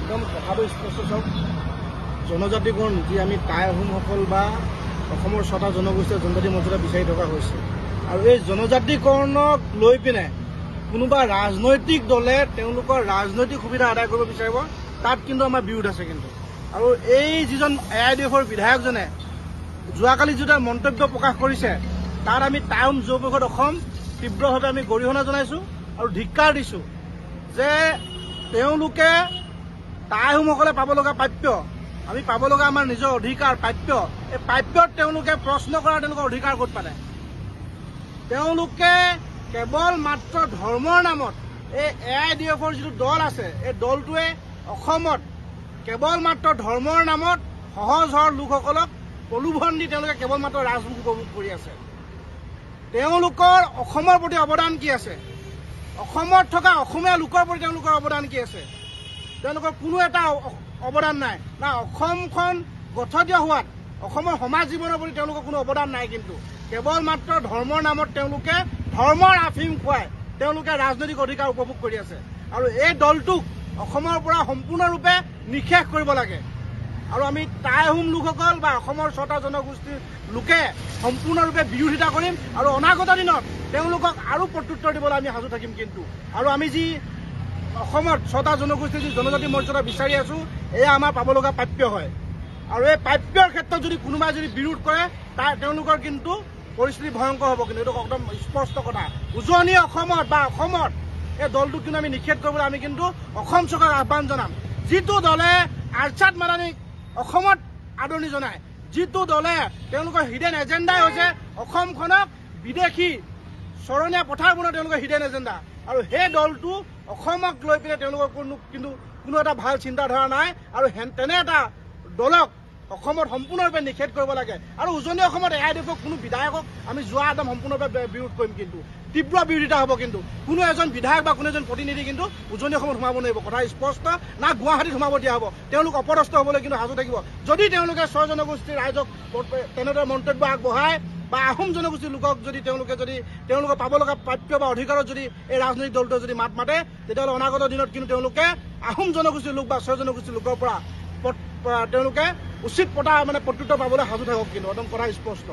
একদম কথাটো স্পষ্ট চাওক জনজাতিকৰণ নীতি আমি টাই আহোমসকল বা অসমৰ 6টা জনগোষ্ঠীয় জনজাতি মৰ্যাদা বিচাৰি থকা হৈছে আৰু এই জনজাতিকৰণক লৈ পিনে কোনোবা ৰাজনৈতিক দলে তেওঁলোকৰ ৰাজনৈতিক সুবিধা আদায় কৰিব বিচাৰিব তাত কিন্তু আমাৰ বিৰোধ আছে কিন্তু আৰু এই যিজন AIDFৰ বিধায়কজনে যোৱাকালি যেতিয়া মন্তব্য প্ৰকাশ কৰিছে তাত আমি টাই আহোম যুৱ পৰিষদ অসম তীব্ৰভাৱে আমি গৰিহণা জনাইছো আৰু ধিক্কাৰ দিছো যে তেওঁলোকে টাই আহোমসকলে পাব লগা প্ৰাপ্য আমি পাব লগা আমাৰ নিজৰ অধিকাৰ প্ৰাপ্য এই প্ৰাপ্যত তেওঁলোকে প্ৰশ্ন কৰাৰ তেওঁলোকৰ অধিকাৰ ক'ত পালে তেওঁলোকে কেৱল মাত্ৰ ধৰ্মৰ নামত এই AIDFৰ যিটো দল আছে এই দলটোৱে অসমত কেৱল মাত্ৰ ধৰ্মৰ নামত সহজ সৰল লোকসকলক প্ৰলোভন দি তেওঁলোকে কেৱল মাত্ৰ ৰাজভোগ উপভোগ কৰি আছে তেওঁলোকৰ অসমৰ প্ৰতি অৱদান কি আছে অসমত থকা অসমীয়া লোকৰ প্ৰতি তেওঁলোকৰ অৱদান কি আছে তেওঁলোকৰ কোনো এটা অৱদান নাই না অসমখন গঠনীয় হোৱাত অসমৰ সমাজ জীৱনৰ প্ৰতি তেওঁলোকৰ কোনো অৱদান নাই কিন্তু কেৱল মাত্ৰ ধৰ্মৰ নামত তেওঁলোকে ধৰ্মৰ আফিম খুৱাই তেওঁলোকে ৰাজনৈতিক অধিকাৰ উপভোগ কৰি আছে আৰু এই দলটোক অসমৰ পৰা সম্পূৰ্ণৰূপে নিষেধ কৰিব লাগে আৰু আমি টাই আহোম লোকসকল বা অসমৰ 6টা জনগোষ্ঠীৰ লোকে সম্পূৰ্ণৰূপে বিৰোধিতা কৰিম আৰু অনাগত দিনত তেওঁলোকক আৰু প্ৰত্যুত্তৰ দিবলৈ আমি সাজু থাকিম কিন্তু আৰু আমি যি অসমত 6টা জনগোষ্ঠীৰ যি জনজাতি মৰ্যাদা বিচাৰি আছো এয়া আমাৰ পাব লগা প্ৰাপ্য হয় আৰু এই প্ৰাপ্যৰ ক্ষেত্ৰত যদি কোনোবাই যদি বিৰোধ কৰে তেওঁলোকৰ কিন্তু পৰিস্থিতি ভয়ংকৰ হ'ব কিন্তু এইটো একদম স্পষ্ট কথা উজনি অসমত বা অসমত এই দলটোক কিন্তু আমি নিষেধ কৰিবলৈ আমি কিন্তু অসম চৰকাৰক আহ্বান জনাম যিটো দলে আৰ্চাদ মাদানীক অসমত আদৰণি জনায় যিটো দলে তেওঁলোকৰ হিডেন এজেণ্ডাই হৈছে অসমখনক বিদেশী চৰণীয়া পথাৰ বনোৱা তেওঁলোকৰ হিডেন এজেণ্ডা আৰু সেই দলটো অসমক লৈ পিনে তেওঁলোকৰ কোনো এটা ভাল চিন্তাধাৰা নাই আৰু তেনে এটা দলক অসমত সম্পূৰ্ণৰূপে নিষেধ কৰিব লাগে আৰু উজনি অসমত AIDFক কোনো বিধায়কক আমি যোৱা একদম সম্পূৰ্ণৰূপে বিৰোধ কৰিম কিন্তু তীব্ৰ বিৰোধিতা হ'ব কিন্তু কোনো এজন বিধায়ক বা কোনো এজন প্ৰতিনিধি কিন্তু উজনি অসমত সোমাব নোৱাৰিব কথা স্পষ্ট না গুৱাহাটীত সোমাব দিয়া হ'ব তেওঁলোক অপদস্থ হ'বলৈ কিন্তু সাজু থাকিব যদি তেওঁলোকে 6 জনগোষ্ঠীৰ ৰাইজক তেনেদৰে মন্তব্য আগবঢ়ায় বা আহোম জনগোষ্ঠীৰ লোকক যদি তেওঁলোকে পাব লগা প্ৰাপ্য বা অধিকাৰত যদি এই ৰাজনৈতিক দলটোৱে যদি মাত মাতে তেতিয়াহ'লে অনাগত দিনত কিন্তু তেওঁলোকে আহোম জনগোষ্ঠীৰ লোক বা 6 জনগোষ্ঠীৰ লোকৰ পৰা তেওঁলোকে উচিত প্ৰত্যুত্তৰ পাবলৈ সাজু থাকক কিন্তু একদম কথা স্পষ্ট